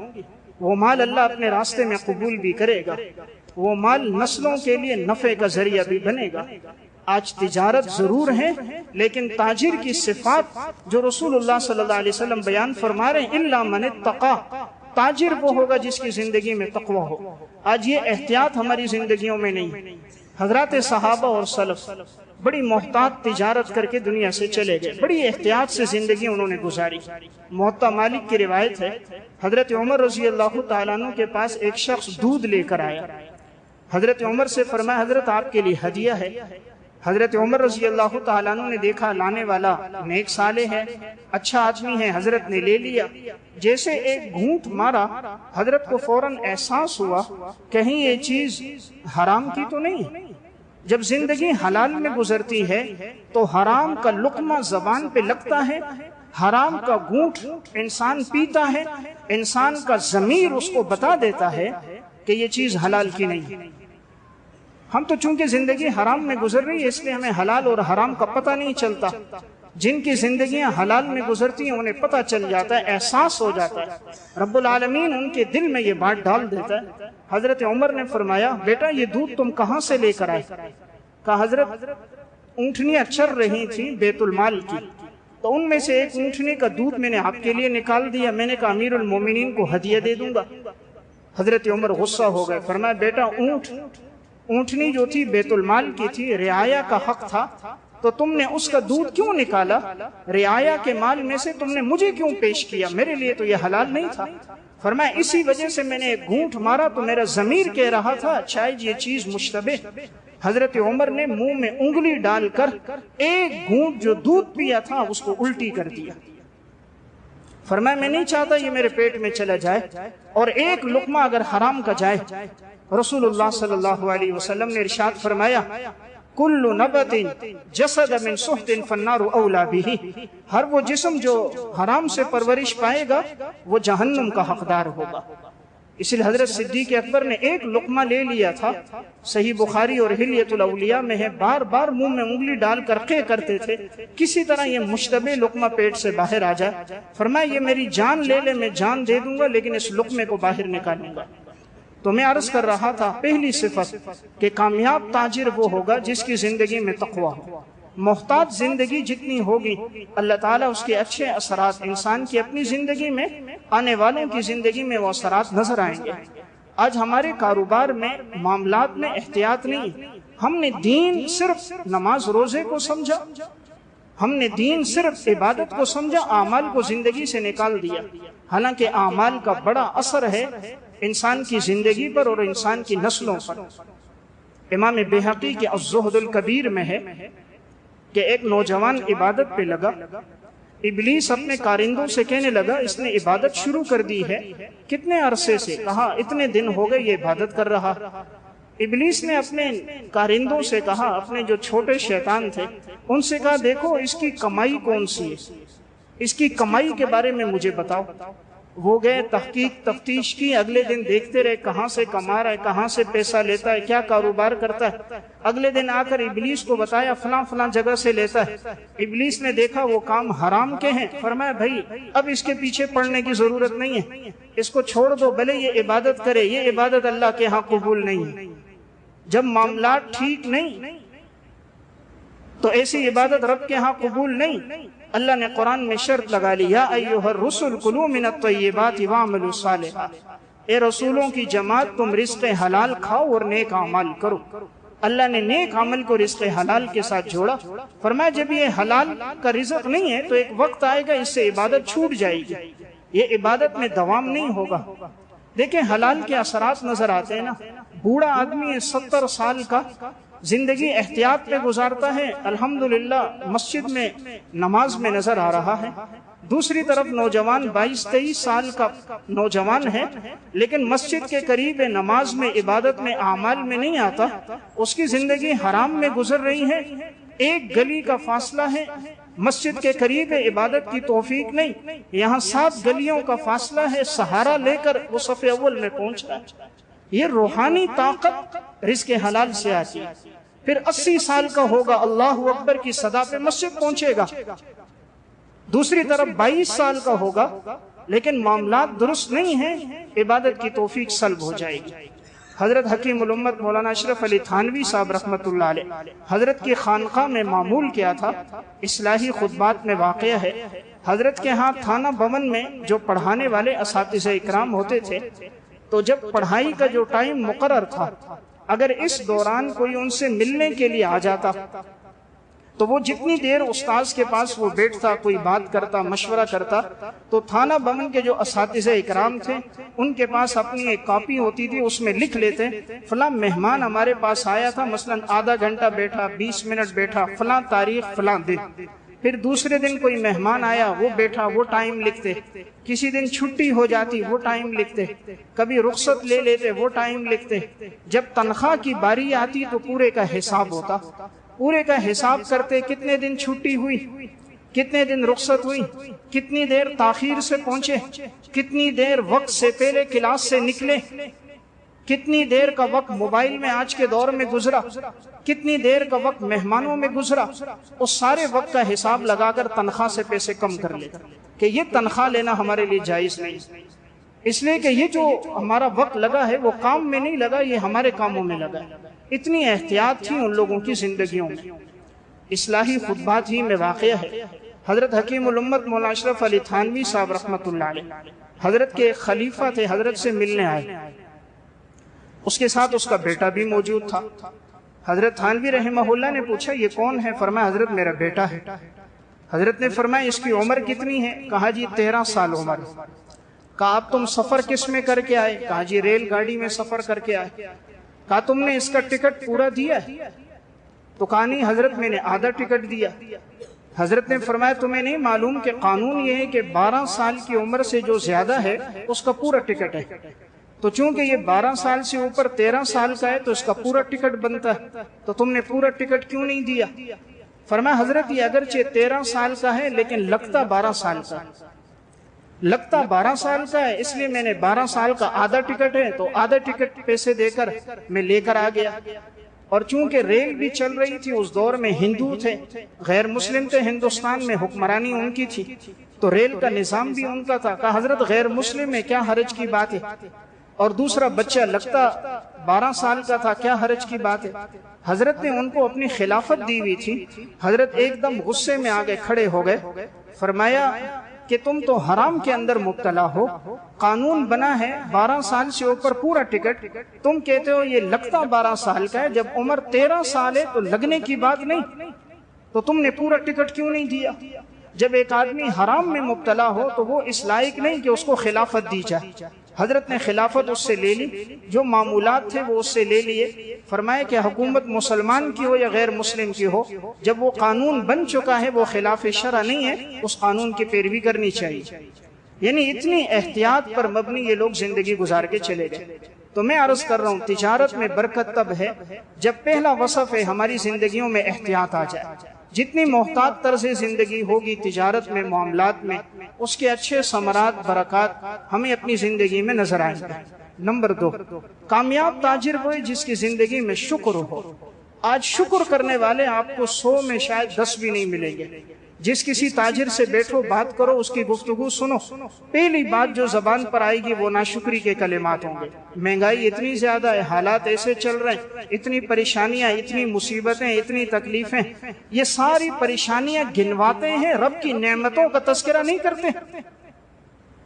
وہ مال اللہ اپنے راستے میں قبول بھی کرے گا، وہ مال نسلوں کے لیے نفع کا ذریعہ بھی بنے گا۔ آج تجارت ضرور ہے لیکن تاجر کی صفات جو رسول اللہ صلی اللہ علیہ وسلم بیان فرما رہے ہیں، الا من اتقى، تاجر وہ ہوگا جس کی زندگی میں تقوی ہو۔ آج یہ احتیاط ہماری زندگیوں میں نہیں۔ حضرات صحابہ اور سلف بڑی محتاط تجارت کر کے دنیا سے چلے گئے، بڑی احتیاط سے زندگی انہوں نے گزاری۔ موطا مالک کی روایت ہے، حضرت عمر رضی اللہ تعالیٰ عنہ کے پاس ایک شخص دودھ لے کر آیا، حضرت عمر سے فرمایا حضرت آپ کے لیے ہدیہ ہے۔ حضرت عمر رضی اللہ تعالیٰ عنہ نے دیکھا لانے والا نیک صالح ہے، اچھا آدمی ہے، حضرت نے لے لیا۔ جیسے ایک گھونٹ مارا حضرت کو فوراً احساس ہوا کہیں یہ چیز حرام کی تو نہیں۔ جب زندگی حلال میں گزرتی ہے تو حرام کا لقمہ زبان پہ لگتا ہے، حرام کا گھونٹ انسان پیتا ہے، انسان کا ضمیر اس کو بتا دیتا ہے کہ یہ چیز حلال کی نہیں۔ ہم تو چونکہ زندگی حرام میں گزر رہی ہے اس لیے ہمیں حلال اور حرام کا پتہ نہیں چلتا۔ جن کی زندگیاں حلال میں گزرتی ہیں انہیں پتہ چل جاتا ہے، احساس ہو جاتا ہے، رب العالمین ان کے دل میں یہ بات ڈال دیتا ہے۔ حضرت عمر نے فرمایا بیٹا یہ دودھ تم کہاں سے لے کر آئے؟ کہا حضرت اونٹنیاں چر رہی تھیں بیت المال کی، تو ان میں سے ایک اونٹنی کا دودھ میں نے آپ کے لیے نکال دیا، میں نے کہا امیر المومنین کو ہدیہ دے دوں گا۔ حضرت عمر غصہ ہو گئے، فرمایا بیٹا اونٹنی جو تھی بیت المال کی تھی، رعایا کا حق تھا، تو تم نے اس کا دودھ کیوں نکالا؟ رعایا کے مال میں سے تم نے مجھے کیوں پیش کیا؟ میرے لیے تو یہ حلال نہیں تھا۔ فرمایا اسی وجہ سے میں نے ایک گھونٹ مارا تو میرا ضمیر کہہ رہا تھا شاید یہ چیز مشتبہ۔ حضرت عمر نے منہ میں انگلی ڈال کر ایک گھونٹ جو دودھ پیا تھا اس کو الٹی کر دیا۔ فرمایا میں نہیں چاہتا یہ میرے پیٹ میں چلا جائے، اور ایک لقمہ اگر حرام کا جائے۔ رسول اللہ صلی اللہ علیہ وسلم نے ارشاد فرمایا کل نبت جسد من سحت فالنار اولا به، ہر وہ جسم جو حرام سے پرورش پائے گا وہ جہنم کا حقدار ہوگا۔ اس لیے حضرت صدیق اکبر نے ایک لقمہ لے لیا تھا، صحیح بخاری اور حلیۃ الاولیاء میں ہے، بار بار منہ میں انگلی ڈال کر قے کرتے تھے کسی طرح یہ مشتبہ لقمہ پیٹ سے باہر آ جائے۔ فرمایا یہ میری جان لے لے میں جان دے دوں گا لیکن اس لقمے کو باہر نکالوں گا۔ تو میں عرض کر رہا تھا پہلی صفت کہ کامیاب تاجر وہ ہوگا جس کی زندگی میں تقوی ہو۔ محتاط زندگی جتنی ہوگی اللہ تعالیٰ اس کے اچھے اثرات انسان کی اپنی زندگی میں، آنے والوں کی زندگی میں وہ اثرات نظر آئیں گے۔ آج ہمارے کاروبار میں معاملات میں احتیاط نہیں، ہم نے دین صرف نماز روزے کو سمجھا، ہم نے دین صرف عبادت کو سمجھا، اعمال کو زندگی سے نکال دیا، حالانکہ اعمال کا بڑا اثر ہے انسان کی زندگی پر اور انسان کی نسلوں پر۔ امام بیہقی کے الزہد الکبیر میں ہے کہ ایک نوجوان عبادت پہ لگا، ابلیس اپنے کارندوں سے کہنے لگا اس نے عبادت شروع کر دی ہے، کتنے عرصے سے؟ کہا اتنے دن ہو گئے یہ عبادت کر رہا۔ ابلیس نے اپنے کارندوں سے کہا، اپنے جو چھوٹے شیطان تھے ان سے کہا دیکھو اس کی کمائی کون سی ہے، اس کی کمائی کے بارے میں مجھے بتاؤ۔ وہ گئے تحقیق تفتیش کی، اگلے دن دیکھتے رہے کہاں سے کما رہا ہے، کہاں سے پیسہ لیتا ہے، کیا کاروبار کرتا ہے۔ اگلے دن آ کر ابلیس کو بتایا فلاں فلاں جگہ سے لیتا ہے۔ ابلیس نے دیکھا وہ کام حرام کے ہیں، فرمایا بھائی اب اس کے پیچھے پڑنے کی ضرورت نہیں ہے، اس کو چھوڑ دو، بھلے یہ عبادت کرے، یہ عبادت اللہ کے ہاں قبول نہیں ہے۔ جب معاملات ٹھیک نہیں تو ایسی عبادت رب کے ہاں قبول نہیں۔ اللہ نے قرآن میں شرط لگا لی، یا ایھا الرسل کلوا من الطیبات واعملوا صالحا، اے رسولوں کی جماعت تم رزق حلال کھاؤ اور نیک اعمال کرو۔ اللہ نے نیک عمل کو رزق حلال کے ساتھ جوڑا۔ فرمایا جب یہ حلال کا رزق نہیں ہے تو ایک وقت آئے گا اس سے عبادت چھوٹ جائے گی، یہ عبادت میں دوام نہیں ہوگا۔ دیکھیں حلال کے اثرات نظر آتے ہیں نا، بوڑھا آدمی 70 سال کا، زندگی احتیاط پہ گزارتا ہے، الحمدللہ مسجد میں نماز میں نظر آ رہا ہے۔ دوسری طرف نوجوان 22-23 سال کا نوجوان ہے لیکن مسجد کے قریب ہے، نماز میں عبادت میں اعمال میں نہیں آتا، اس کی زندگی حرام میں گزر رہی ہے۔ ایک گلی کا فاصلہ ہے، مسجد کے قریب ہے، عبادت کی توفیق نہیں، یہاں 7 گلیوں کا فاصلہ ہے، سہارا لے کر وہ صف اول میں پہنچ رہا ہے۔ یہ روحانی طاقت رزق حلال سے آتی ہے۔ پھر 80 سال کا ہوگا، اللہ اکبر کی صدا پہ مسجد پہنچے گا۔ دوسری طرف 22 سال کا ہوگا لیکن معاملات درست نہیں ہیں، عبادت کی توفیق سلب ہو جائے گی۔ حضرت حکیم الامت مولانا اشرف علی تھانوی صاحب رحمۃ اللہ علیہ، حضرت کی خانقاہ میں معمول کیا تھا، اصلاحی خطبات میں واقعہ ہے۔ حضرت کے ہاں تھانہ بھون میں جو پڑھانے والے اساتذہ اکرام ہوتے تھے، تو جب پڑھائی کا جو ٹائم مقرر تھا، اگر اس دوران کوئی ان سے ملنے کے لیے آ جاتا تو وہ جتنی دیر استاذ کے پاس وہ بیٹھتا، کوئی بات کرتا، مشورہ کرتا، تو تھانہ بھون کے جو اساتذہ اکرام تھے ان کے پاس اپنی ایک کاپی ہوتی تھی، اس میں لکھ لیتے فلاں مہمان ہمارے پاس آیا تھا، مثلا آدھا گھنٹہ بیٹھا، 20 منٹ بیٹھا، فلاں تاریخ فلاں دن۔ پھر دوسرے دن کوئی مہمان آیا، وہ بیٹھا، وہ ٹائم لکھتے، کسی دن چھٹی ہو جاتی وہ ٹائم لکھتے، کبھی رخصت لے لیتے وہ ٹائم لکھتے۔ جب تنخواہ کی باری آتی تو پورے کا حساب ہوتا، پورے کا حساب کرتے، کتنے دن چھٹی ہوئی، کتنے دن رخصت ہوئی، کتنی دیر تاخیر سے پہنچے، کتنی دیر وقت سے پہلے کلاس سے نکلے، کتنی دیر کا وقت موبائل میں آج کے دور میں گزرا، کتنی دیر کا وقت مہمانوں میں گزرا، اس سارے وقت کا حساب لگا کر تنخواہ سے پیسے کم کر لیتا کہ یہ تنخواہ لینا ہمارے لیے جائز نہیں، اس لیے کہ یہ جو ہمارا وقت لگا ہے وہ کام میں نہیں لگا، یہ ہمارے کاموں میں لگا ہے۔ اتنی احتیاط تھی ان لوگوں کی زندگیوں میں۔ اصلاحی خطبات ہی میں واقعہ ہے، حضرت حکیم الامت مولانا اشرف علی تھانوی صاحب رحمۃ اللہ علیہ، حضرت کے خلیفہ تھے، حضرت سے ملنے آئے، اس کے ساتھ اس کا بیٹا بھی موجود تھا۔ حضرت تھانوی رحمہ اللہ نے پوچھا یہ کون ہے؟ فرمایا حضرت میرا بیٹا ہے۔ حضرت نے فرمایا اس کی عمر کتنی ہے؟ کہا جی 13 سال عمر۔ کہا اب تم سفر کس میں کر کے آئے؟ کہا جی ریل گاڑی میں سفر کر کے آئے۔ کہا تم نے اس کا ٹکٹ پورا دیا ہے؟ تو کہا نہیں حضرت میں نے آدھا ٹکٹ دیا۔ حضرت نے فرمایا تمہیں نہیں معلوم کہ قانون یہ ہے کہ 12 سال کی عمر سے جو زیادہ ہے اس کا پورا ٹکٹ ہے، تو چونکہ یہ 12 سال سے اوپر 13 سال کا ہے تو اس کا پورا ٹکٹ بنتا ہے، تو تم نے پورا ٹکٹ کیوں نہیں دیا؟ فرمایا حضرت یہ اگرچہ 13 سال کا ہے لیکن لگتا 12 سال کا ہے، لگتا 12 سال کا ہے، اس لیے میں نے 12 سال کا آدھا ٹکٹ ہے تو آدھا ٹکٹ پیسے دے کر میں لے کر آ گیا۔ اور چونکہ ریل بھی چل رہی تھی، اس دور میں ہندو تھے، غیر مسلم تھے، ہندوستان میں حکمرانی ان کی تھی، تو ریل کا نظام بھی ان کا تھا۔ کہا حضرت غیر مسلم میں کیا حرج کی بات ہے، اور دوسرا بچہ لگتا 12 سال کا تھا، کیا حرج کی بات ہے؟ حضرت نے ان کو اپنی خلافت دی ہوئی تھی، حضرت ایک دم غصے میں آگے کھڑے ہو گئے، فرمایا کہ تم تو حرام کے اندر مبتلا ہو، قانون بنا ہے 12 سال سے اوپر پورا ٹکٹ، تم کہتے ہو یہ لگتا 12 سال کا ہے، جب عمر 13 سال ہے تو لگنے کی بات نہیں، تو تم نے پورا ٹکٹ کیوں نہیں دیا؟ جب ایک آدمی حرام میں مبتلا ہو تو وہ اس لائق نہیں کہ اس کو خلافت دی جائے۔ حضرت نے خلافت اس سے لے لی، جو معمولات تھے وہ اس سے لے لیے، فرمایا کہ حکومت مسلمان کی ہو یا غیر مسلم کی ہو، جب وہ قانون بن چکا ہے وہ خلاف شرع نہیں ہے، اس قانون کی پیروی کرنی چاہیے۔ یعنی اتنی احتیاط پر مبنی یہ لوگ زندگی گزار کے چلے گئے۔ تو میں عرض کر رہا ہوں تجارت میں برکت تب ہے جب پہلا وصف ہے ہماری زندگیوں میں احتیاط آ جائے۔ جتنی محتاط طرز زندگی ہوگی تجارت میں، معاملات میں، اس کے اچھے ثمرات، برکات ہمیں اپنی زندگی میں نظر آئیں گے۔ نمبر 2، کامیاب تاجر وہ ہے جس کی زندگی میں شکر ہو۔ آج شکر کرنے والے آپ کو 100 میں شاید 10 بھی نہیں ملیں گے۔ جس کسی تاجر سے بیٹھو، بات کرو، اس کی گفتگو سنو، پہلی بات جو زبان پر آئے گی وہ ناشکری کے کلمات ہوں گے۔ مہنگائی اتنی زیادہ ہے، حالات ایسے چل رہے ہیں، اتنی پریشانیاں، اتنی مصیبتیں، اتنی تکلیفیں، یہ ساری پریشانیاں گنواتے ہیں، رب کی نعمتوں کا تذکرہ نہیں کرتے۔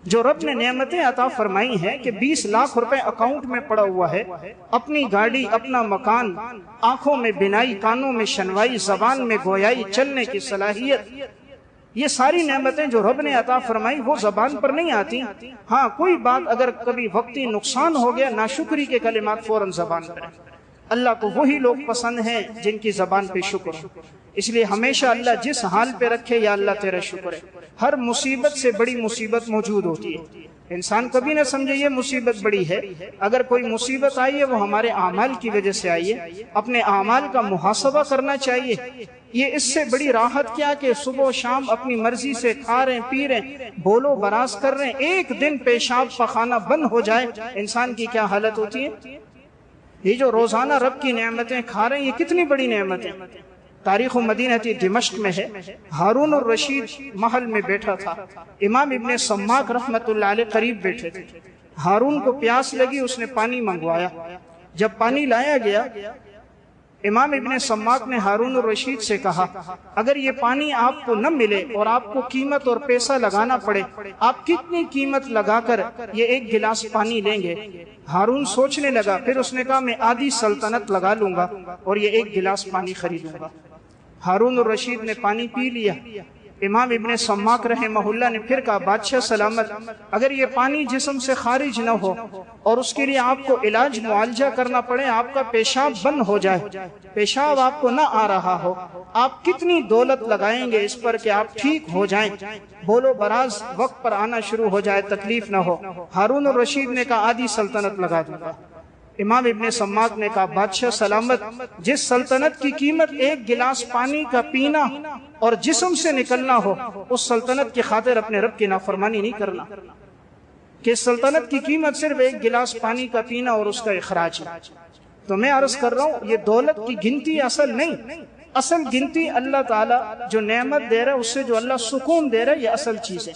جو رب نے نعمتیں عطا فرمائی ہیں کہ 20 لاکھ روپے اکاؤنٹ میں پڑا ہوا ہے، اپنی گاڑی، اپنا مکان، آنکھوں میں بینائی، کانوں میں شنوائی، زبان میں گویائی، چلنے کی صلاحیت، یہ ساری نعمتیں جو رب نے عطا فرمائی وہ زبان پر نہیں آتی۔ ہاں کوئی بات اگر کبھی وقتی نقصان ہو گیا، ناشکری کے کلمات فوراً زبان پر۔ اللہ کو وہی لوگ پسند ہیں جن کی زبان پہ شکر ہو۔ اس لیے ہمیشہ اللہ جس حال پہ رکھے، یا اللہ تیرا شکر ہے۔ ہر مصیبت سے بڑی مصیبت موجود ہوتی ہے۔ انسان کبھی نہ سمجھے یہ مصیبت بڑی ہے۔ اگر کوئی مصیبت آئی ہے وہ ہمارے اعمال کی وجہ سے آئی ہے، اپنے اعمال کا محاسبہ کرنا چاہیے۔ یہ اس سے بڑی راحت کیا کہ صبح و شام اپنی مرضی سے کھا رہے ہیں، پی رہے ہیں، بولو براز کر رہے ہیں، ایک دن پیشاب پخانہ بند ہو جائے، انسان کی کیا حالت ہوتی ہے۔ یہ جو روزانہ رب کی نعمتیں کھا رہے ہیں، یہ کتنی بڑی نعمتیں۔ تاریخ مدینہ دمشق میں ہے، ہارون الرشید محل میں بیٹھا تھا، امام ابن سماک رحمت اللہ علیہ قریب بیٹھے تھے۔ ہارون کو پیاس لگی، اس نے پانی منگوایا۔ جب پانی لایا گیا، امام ابن سماک نے ہارون الرشید سے کہا، اگر یہ پانی آپ کو نہ ملے اور آپ کو قیمت اور پیسہ لگانا پڑے، آپ کتنی قیمت لگا کر یہ ایک گلاس پانی لیں گے؟ ہارون سوچنے لگا، پھر اس نے کہا میں آدھی سلطنت لگا لوں گا اور یہ ایک گلاس پانی خریدوں گا۔ ہارون الرشید نے پانی پی لیا۔ امام ابن سماک رحمہ اللہ نے پھر کہا، بادشاہ سلامت، اگر یہ پانی جسم سے خارج نہ ہو اور اس کے لیے آپ کو علاج معالجہ کرنا پڑے، آپ کا پیشاب بند ہو جائے، پیشاب آپ کو نہ آ رہا ہو، آپ کتنی دولت لگائیں گے اس پر کہ آپ ٹھیک ہو جائیں، بولو براز وقت پر آنا شروع ہو جائے، تکلیف نہ ہو؟ ہارون الرشید نے کہا آدھی سلطنت لگا دوں گا۔ امام ابن سماک نے کہا، بادشاہ سلامت، جس سلطنت کی قیمت ایک گلاس پانی کا پینا اور جسم سے نکلنا ہو، اس سلطنت کی خاطر اپنے رب کی نافرمانی نہیں کرنا، کہ سلطنت کی قیمت صرف ایک گلاس پانی کا پینا اور اس کا اخراج ہے۔ تو میں عرض کر رہا ہوں، یہ دولت کی گنتی اصل نہیں، اصل گنتی اللہ تعالیٰ جو نعمت دے رہا ہے، اس سے جو اللہ سکون دے رہا ہے، یہ اصل چیز ہے۔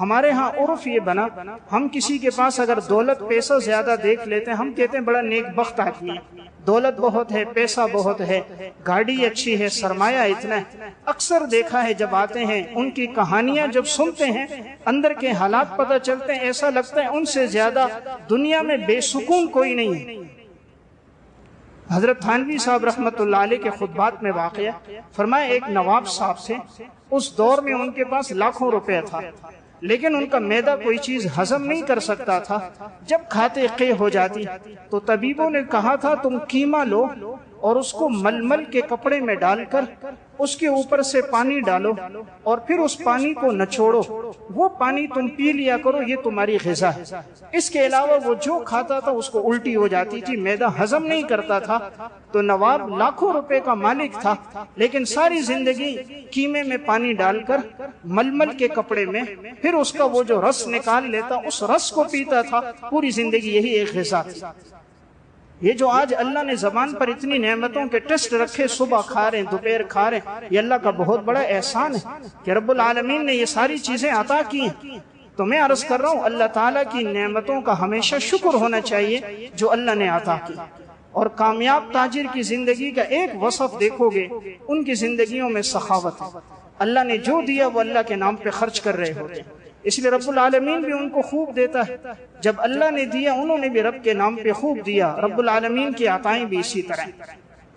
ہمارے ہاں عرف یہ بنا، ہم کسی کے پاس اگر دولت پیسہ زیادہ دیکھ لیتے ہیں، ہم کہتے ہیں بڑا نیک بخت آدمی ہے، دولت بہت ہے، پیسہ بہت ہے، گاڑی اچھی ہے، سرمایہ اتنا ہے۔ اکثر دیکھا ہے جب آتے ہیں، ان کی کہانیاں جب سنتے ہیں، اندر کے حالات پتہ چلتے ہیں، ایسا لگتا ہے ان سے زیادہ دنیا میں بے سکون کوئی نہیں ہے۔ حضرت تھانوی صاحب رحمت اللہ علیہ کے خطبات میں واقعہ فرمایا، ایک نواب صاحب تھے، اس دور میں ان کے پاس لاکھوں روپے تھا، لیکن ان کا معدہ کوئی چیز ہضم نہیں کر سکتا تھا، جب کھاتے قے ہو جاتی تو طبیبوں نے کہا تھا تم قیمہ لو اور اس کو ململ کے کپڑے میں ڈال کر اس کے اوپر سے پانی ڈالو اور پھر اس پانی کو نچوڑو، وہ پانی تم پی لیا کرو، یہ تمہاری غذا ہے۔ اس کے علاوہ وہ جو کھاتا تھا اس کو الٹی ہو جاتی تھی، معدہ ہضم نہیں کرتا تھا۔ تو نواب لاکھوں روپے کا مالک تھا، لیکن ساری زندگی قیمے میں پانی ڈال کر ململ کے کپڑے میں پھر اس کا وہ جو رس نکال لیتا، اس رس کو پیتا تھا، پوری زندگی یہی ایک غذا تھی۔ یہ جو آج اللہ نے زبان پر اتنی نعمتوں کے ٹیسٹ رکھے، صبح کھا رہے ہیں، دوپہر کھا رہے ہیں، یہ اللہ کا بہت بڑا احسان ہے کہ رب العالمین نے یہ ساری چیزیں عطا کی ہیں۔ تو میں عرض کر رہا ہوں، اللہ تعالیٰ کی نعمتوں کا ہمیشہ شکر ہونا چاہیے جو اللہ نے عطا کی۔ اور کامیاب تاجر کی زندگی کا ایک وصف دیکھو گے، ان کی زندگیوں میں سخاوت ہے۔ اللہ نے جو دیا وہ اللہ کے نام پہ خرچ کر رہے ہوتے ہیں، اس لیے رب العالمین بھی ان کو خوب دیتا ہے۔ جب اللہ نے دیا، انہوں نے بھی رب کے نام پہ خوب دیا۔ رب العالمین کی عطائیں بھی اسی طرح۔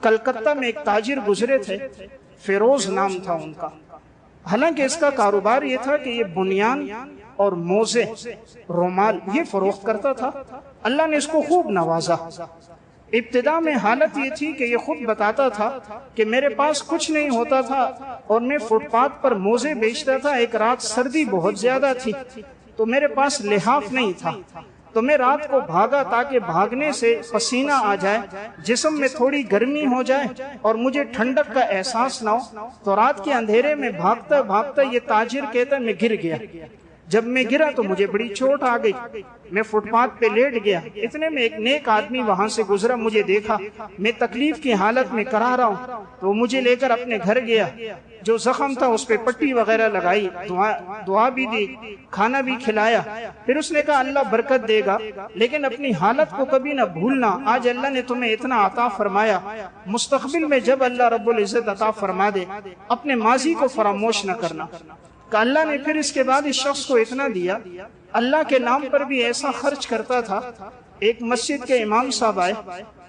کلکتہ میں ایک تاجر گزرے تھے، فیروز نام تھا ان کا۔ حالانکہ اس کا کاروبار یہ تھا کہ یہ بنیان اور موزے، رومال یہ فروخت کرتا تھا۔ اللہ نے اس کو خوب نوازا۔ ابتدا میں حالت یہ تھی کہ یہ خود بتاتا تھا کہ میرے پاس کچھ نہیں ہوتا تھا اور میں فٹ پاتھ پر موزے بیچتا تھا۔ ایک رات سردی بہت زیادہ تھی تو میرے پاس لحاف نہیں تھا، تو میں رات کو بھاگا تاکہ بھاگنے سے پسینہ آ جائے، جسم میں تھوڑی گرمی ہو جائے اور مجھے ٹھنڈک کا احساس نہ ہو۔ تو رات کے اندھیرے میں بھاگتا بھاگتا یہ تاجر کہتا ہے میں گر گیا۔ جب میں گرا تو مجھے بڑی چوٹ آ گئی، میں فٹ پاتھ پہ لیٹ گیا۔ اتنے میں ایک نیک آدمی وہاں سے گزرا، مجھے دیکھا میں تکلیف کی حالت میں کرا رہا ہوں تو وہ مجھے لے کر اپنے گھر گیا، جو زخم تھا اس پہ پٹی وغیرہ لگائی، دعا بھی دی، کھانا بھی کھلایا۔ پھر اس نے کہا اللہ برکت دے گا، لیکن اپنی حالت کو کبھی نہ بھولنا، آج اللہ نے تمہیں اتنا عطا فرمایا، مستقبل میں جب اللہ رب العزت عطا فرما دے اپنے ماضی کو فراموش نہ کرنا۔ کہ اللہ نے پھر اس کے بعد اس شخص کو اتنا دیا، اللہ کے نام پر بھی ایسا خرچ کرتا تھا۔ ایک مسجد کے امام صاحب آئے،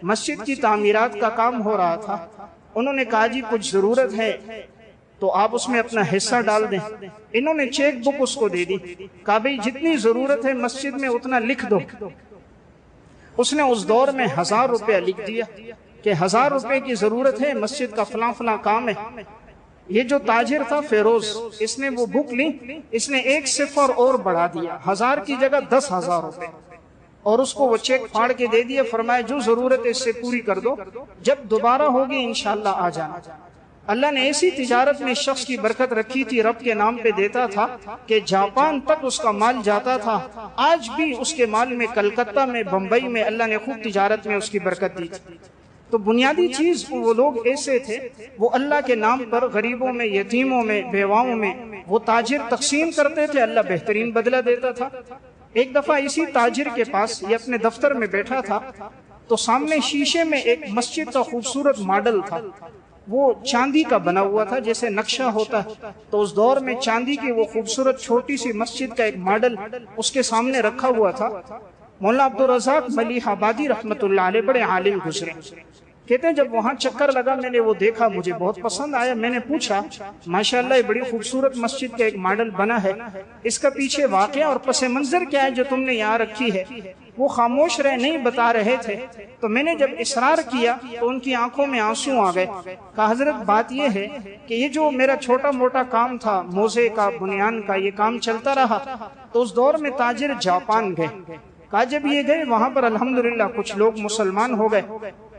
مسجد کی تعمیرات کا کام ہو رہا تھا، انہوں نے کہا جی کچھ ضرورت ہے تو آپ اس میں اپنا حصہ ڈال دیں۔ انہوں نے چیک بک اس کو دے دی، کہا بھئی جتنی ضرورت ہے مسجد میں اتنا لکھ دو۔ اس نے اس دور میں 1000 روپیہ لکھ دیا کہ 1000 روپے کی ضرورت ہے، مسجد کا فلاں فلاں کام ہے۔ یہ جو تاجر تھا فیروز، اس نے وہ بک لی، اس نے ایک صفر اور بڑھا دیا، 1000 کی جگہ 10,000 روپے، اور اس کو وہ چیک پھاڑ کے دے دیا، فرمایا جو ضرورت ہے اس سے پوری کر دو، جب دوبارہ ہوگی انشاءاللہ آ جانا۔ اللہ نے ایسی تجارت میں شخص کی برکت رکھی تھی، رب کے نام پہ دیتا تھا کہ جاپان تک اس کا مال جاتا تھا۔ آج بھی اس کے مال میں کلکتہ میں، بمبئی میں اللہ نے خوب تجارت میں اس کی برکت دی تھی۔ تو بنیادی چیز وہ لوگ ایسے تھے، وہ اللہ کے نام پر غریبوں میں، یتیموں میں، بیواؤں میں وہ تاجر تقسیم کرتے تھے، اللہ بہترین بدلہ دیتا تھا۔ ایک دفعہ اسی تاجر کے پاس یہ اپنے دفتر میں بیٹھا تھا تو سامنے شیشے میں ایک مسجد کا خوبصورت ماڈل تھا، وہ چاندی کا بنا ہوا تھا جیسے نقشہ ہوتا ہے، تو اس دور میں چاندی کی وہ خوبصورت چھوٹی سی مسجد کا ایک ماڈل اس کے سامنے رکھا ہوا تھا۔ مولانا عبدالرزاق ملیح آبادی رحمت اللہ علیہ بڑے عالم گزرے، کہتے ہیں جب وہاں چکر لگا میں نے وہ دیکھا، مجھے بہت پسند آیا، میں نے پوچھا ماشاءاللہ یہ بڑی خوبصورت مسجد کا ایک ماڈل بنا ہے، اس کا پیچھے واقعہ اور پس منظر کیا ہے جو تم نے یہاں رکھی ہے؟ وہ خاموش رہے، نہیں بتا رہے تھے۔ تو میں نے جب اصرار کیا تو ان کی آنکھوں میں آنسو آ گئے۔ کہا حضرت بات یہ ہے کہ یہ جو میرا چھوٹا موٹا کام تھا، موزے کا، بنیان کا، یہ کام چلتا رہا، تو اس دور میں تاجر جاپان گئے۔ کہا جب یہ گئے وہاں پر الحمدللہ کچھ لوگ مسلمان ہو گئے،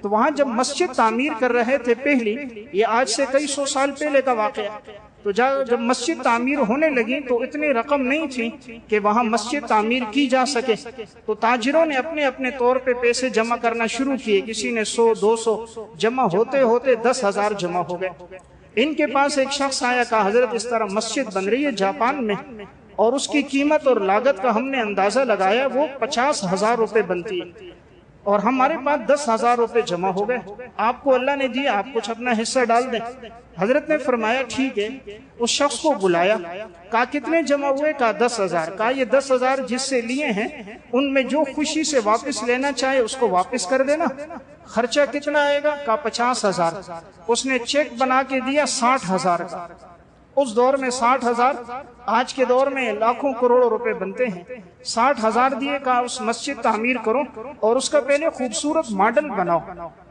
تو وہاں جب مسجد تعمیر کر رہے تھے پہلی، یہ آج سے کئی سو سال پہلے کا واقعہ، تو جب مسجد تعمیر ہونے لگی تو اتنی رقم نہیں تھی کہ وہاں مسجد تعمیر کی جا سکے، تو تاجروں نے اپنے اپنے طور پہ پیسے جمع کرنا شروع کیے، کسی نے 100 200 جمع ہوتے ہوتے 10,000 جمع ہو گئے۔ ان کے پاس ایک شخص آیا، کہا حضرت اس طرح مسجد بن رہی ہے جاپان میں، اور اس کی قیمت اور لاگت کا ہم نے اندازہ لگایا، وہ 50,000 روپے بنتی ہے، اور ہمارے پاس 10,000 روپے جمع ہو گئے، آپ کو اللہ نے دیا، آپ کچھ اپنا حصہ ڈال دیں۔ حضرت نے فرمایا ٹھیک ہے، اس شخص کو بلایا، کہا کتنے جمع ہوئے؟ کہا 10,000۔ کہا یہ 10,000 جس سے لیے ہیں ان میں جو خوشی سے واپس لینا چاہے اس کو واپس کر دینا، خرچہ کتنا آئے گا؟ کہا 50,000۔ اس نے چیک بنا کے دیا 60,000 کا۔ اس دور میں 60,000 آج کے دور میں لاکھوں کروڑوں روپے بنتے ہیں۔ 60,000 دیے، کہا اس مسجد تعمیر کرو اور اس کا پہلے خوبصورت ماڈل بناؤ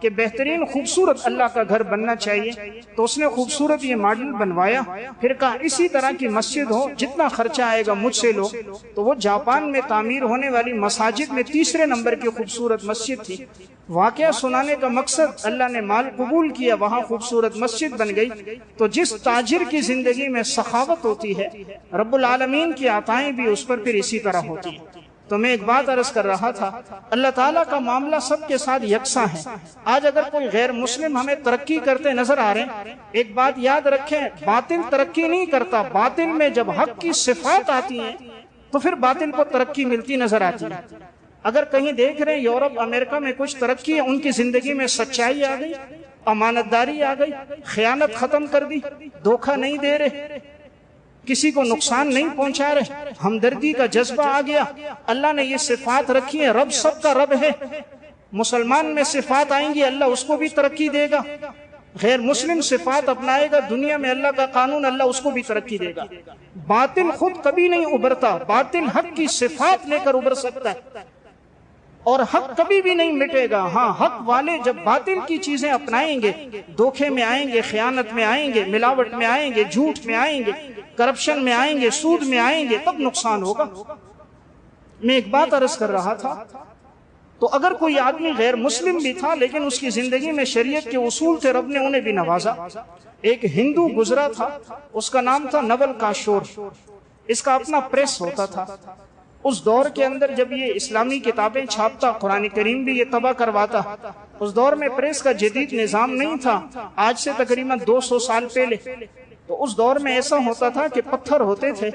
کہ بہترین خوبصورت اللہ کا گھر بننا چاہیے، تو اس نے خوبصورت یہ ماڈل بنوایا، پھر کہا اسی طرح کی مسجد ہو، جتنا خرچہ آئے گا مجھ سے لو۔ تو وہ جاپان میں تعمیر ہونے والی مساجد میں تیسرے نمبر کی خوبصورت مسجد تھی۔ واقعہ سنانے کا مقصد، اللہ نے مال قبول کیا، وہاں خوبصورت مسجد بن گئی۔ تو جس تاجر کی زندگی میں سخاوت ہوتی ہے، رب العالمین کی عطائیں بھی اس پر پھر اسی طرح ہوتی ہیں۔ تو میں ایک بات عرض کر رہا تھا، اللہ تعالیٰ کا معاملہ سب کے ساتھ یکساں ہے۔ آج اگر کوئی غیر مسلم ہمیں ترقی کرتے نظر آ رہے ہیں، ایک بات یاد رکھیں، باطل ترقی نہیں کرتا، باطل میں جب حق کی صفات آتی ہیں تو پھر باطل کو ترقی ملتی نظر آتی ہے۔ اگر کہیں دیکھ رہے ہیں یورپ امریکہ میں کچھ ترقی ہے، ان کی زندگی میں سچائی آ گئی، امانت داری آ گئی، خیانت ختم کر دی، دھوکہ نہیں دے رہے، کسی کو نقصان نہیں پہنچا رہے، ہمدردی کا جذبہ آ گیا۔ اللہ نے یہ صفات رکھی ہیں، رب سب کا رب ہے۔ مسلمان میں صفات آئیں گی، اللہ اس کو بھی ترقی دے گا۔ غیر مسلم صفات اپنائے گا، دنیا میں اللہ کا قانون، اللہ اس کو بھی ترقی دے گا۔ باطل خود کبھی نہیں ابھرتا، باطل حق کی صفات لے کر ابھر سکتا ہے، اور حق کبھی بھی نہیں مٹے گا۔ ہاں، حق والے جب باطل کی چیزیں اپنائیں گے، دھوکے میں آئیں گے، خیانت میں آئیں گے، ملاوٹ میں آئیں گے، جھوٹ میں آئیں گے، کرپشن میں آئیں گے، سود میں آئیں گے، تب نقصان ہوگا۔ میں ایک بات عرض کر رہا تھا، تو اگر کوئی آدمی غیر مسلم بھی تھا لیکن اس کی زندگی میں شریعت کے اصول تھے، رب نے انہیں بھی نوازا۔ ایک ہندو گزرا تھا، اس کا نام تھا نول کاشور، اس کا اپنا پریس ہوتا تھا۔ اس دور کے اندر جب یہ اسلامی کتابیں چھاپتا، قرآن کریم بھی یہ طبع کرواتا، اس دور میں پریس کا جدید نظام نہیں تھا، آج سے تقریباً 200 سال پہلے۔ تو اس دور میں ایسا ہوتا تھا کہ پتھر ہوتے تھے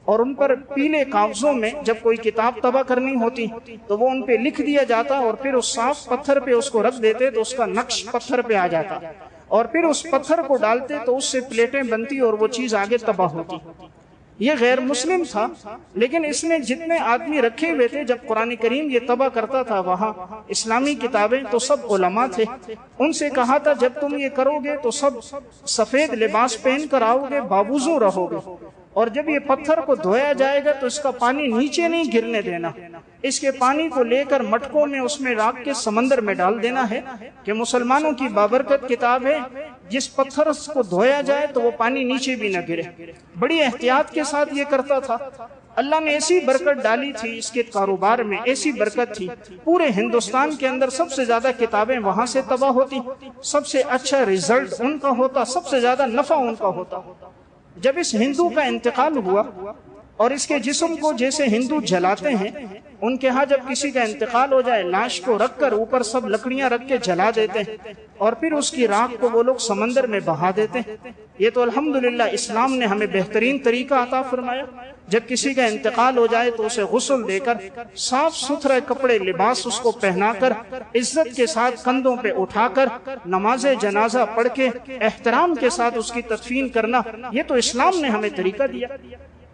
اور ان پر پیلے کاغذوں میں جب کوئی کتاب طبع کرنی ہوتی تو وہ ان پہ لکھ دیا جاتا اور پھر اس صاف پتھر پہ اس کو رکھ دیتے تو اس کا نقش پتھر پہ آ جاتا، اور پھر اس پتھر کو ڈالتے تو اس سے پلیٹیں بنتی اور وہ چیز آگے طبع ہوتی۔ یہ غیر مسلم تھا، لیکن اس نے جتنے آدمی رکھے ہوئے تھے، جب قرآن کریم یہ طبع کرتا تھا وہاں اسلامی کتابیں، تو سب علماء تھے۔ ان سے کہا تھا جب تم یہ کرو گے تو سب سفید لباس پہن کر آؤ گے، بابوزوں رہو گے، اور جب یہ پتھر کو دھویا جائے گا تو اس کا پانی نیچے نہیں گرنے دینا، اس کے پانی کو لے کر مٹکوں میں اس میں رکھ کے سمندر میں ڈال دینا ہے کہ مسلمانوں کی بابرکت کتاب ہے، جس پتھر کو دھویا جائے تو وہ پانی نیچے بھی نہ گرے۔ بڑی احتیاط کے ساتھ یہ کرتا تھا۔ اللہ نے ایسی برکت ڈالی تھی اس کے کاروبار میں، ایسی برکت تھی، پورے ہندوستان کے اندر سب سے زیادہ کتابیں وہاں سے طبع ہوتی، سب سے اچھا رزلٹ ان کا ہوتا، سب سے زیادہ نفع ان کا ہوتا۔ جب اس ہندو کا انتقال ہوا اور اس کے جسم کو جیسے ہندو جلاتے ہیں، ان کے ہاں جب کسی کا انتقال ہو جائے لاش کو رکھ کر اوپر سب لکڑیاں رکھ کے جلا دیتے ہیں اور پھر اس کی راکھ کو وہ لوگ سمندر میں بہا دیتے ہیں۔ یہ تو الحمدللہ اسلام نے ہمیں بہترین طریقہ عطا فرمایا۔ جب کسی کا انتقال ہو جائے تو اسے غسل دے کر صاف ستھرے کپڑے لباس اس کو پہنا کر عزت کے ساتھ کندھوں پہ اٹھا کر نماز جنازہ پڑھ کے احترام کے ساتھ اس کی تدفین کرنا، یہ تو اسلام نے ہمیں طریقہ دیا۔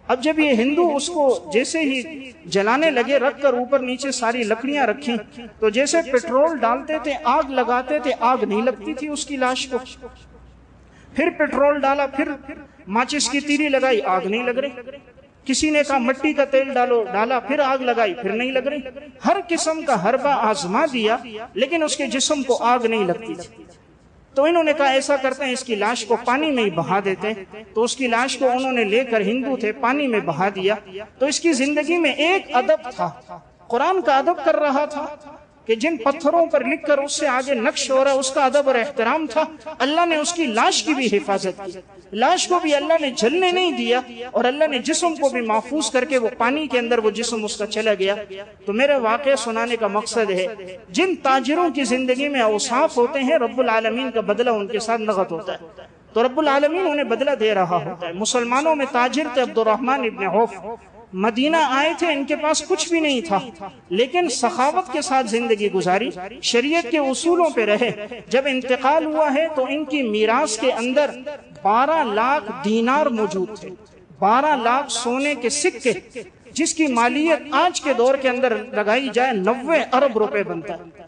اب جب یہ ہندو اس کو جیسے ہی جلانے لگے، رکھ کر اوپر نیچے ساری لکڑیاں رکھیں، تو جیسے پیٹرول ڈالتے تھے آگ لگاتے تھے، آگ نہیں لگتی تھی اس کی لاش کو۔ پھر پیٹرول ڈالا، پھر ماچس کی تیری لگائی، آگ نہیں لگ رہی۔ کسی نے کہا مٹی کا تیل ڈالو، ڈالا، پھر آگ لگائی، پھر نہیں لگ رہی۔ ہر قسم کا حربہ آزما دیا لیکن اس کے جسم کو آگ نہیں لگتی تھی۔ تو انہوں نے کہا ایسا کرتے ہیں اس کی لاش کو پانی میں ہی بہا دیتے ہیں۔ تو اس کی لاش کو انہوں نے لے کر، ہندو تھے، پانی میں بہا دیا۔ تو اس کی زندگی میں ایک ادب تھا، قرآن کا ادب کر رہا تھا کہ جن پتھروں پر لکھ کر اس سے آگے نقش ہو رہا ہے اس کا ادب اور احترام تھا۔ اللہ نے اس کی لاش کی بھی حفاظت کی، لاش کو بھی اللہ نے جلنے نہیں دیا اور اللہ نے جسم کو بھی محفوظ کر کے وہ پانی کے اندر وہ جسم اس کا چلا گیا۔ تو میرے واقعہ سنانے کا مقصد ہے، جن تاجروں کی زندگی میں اوصاف ہوتے ہیں رب العالمین کا بدلہ ان کے ساتھ نقد ہوتا ہے، تو رب العالمین انہیں بدلہ دے رہا ہوتا ہے۔ مسلمانوں میں تاجر تھے عبد الرحمن ابن عوف، مدینہ آئے تھے، ان کے پاس کچھ بھی نہیں تھا لیکن سخاوت کے ساتھ زندگی گزاری، شریعت کے اصولوں پہ رہے۔ جب انتقال ہوا ہے تو ان کی میراث کے اندر 12 لاکھ دینار موجود تھے، 12 لاکھ سونے کے سکے، جس کی مالیت آج کے دور کے اندر لگائی جائے 90 ارب روپے بنتا ہے۔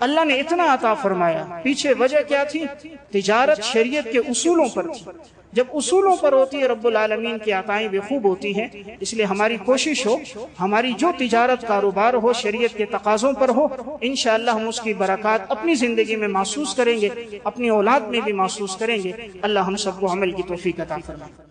اللہ نے اتنا عطا فرمایا، پیچھے وجہ کیا تھی؟ تجارت شریعت کے اصولوں پر تھی۔ جب اصولوں پر ہوتی ہے رب العالمین کی عطائیں بھی خوب ہوتی ہیں۔ اس لیے ہماری کوشش ہو ہماری جو تجارت کاروبار ہو شریعت کے تقاضوں پر ہو، انشاءاللہ ہم اس کی برکات اپنی زندگی میں محسوس کریں گے، اپنی اولاد میں بھی محسوس کریں گے۔ اللہ ہم سب کو عمل کی توفیق عطا فرمائے۔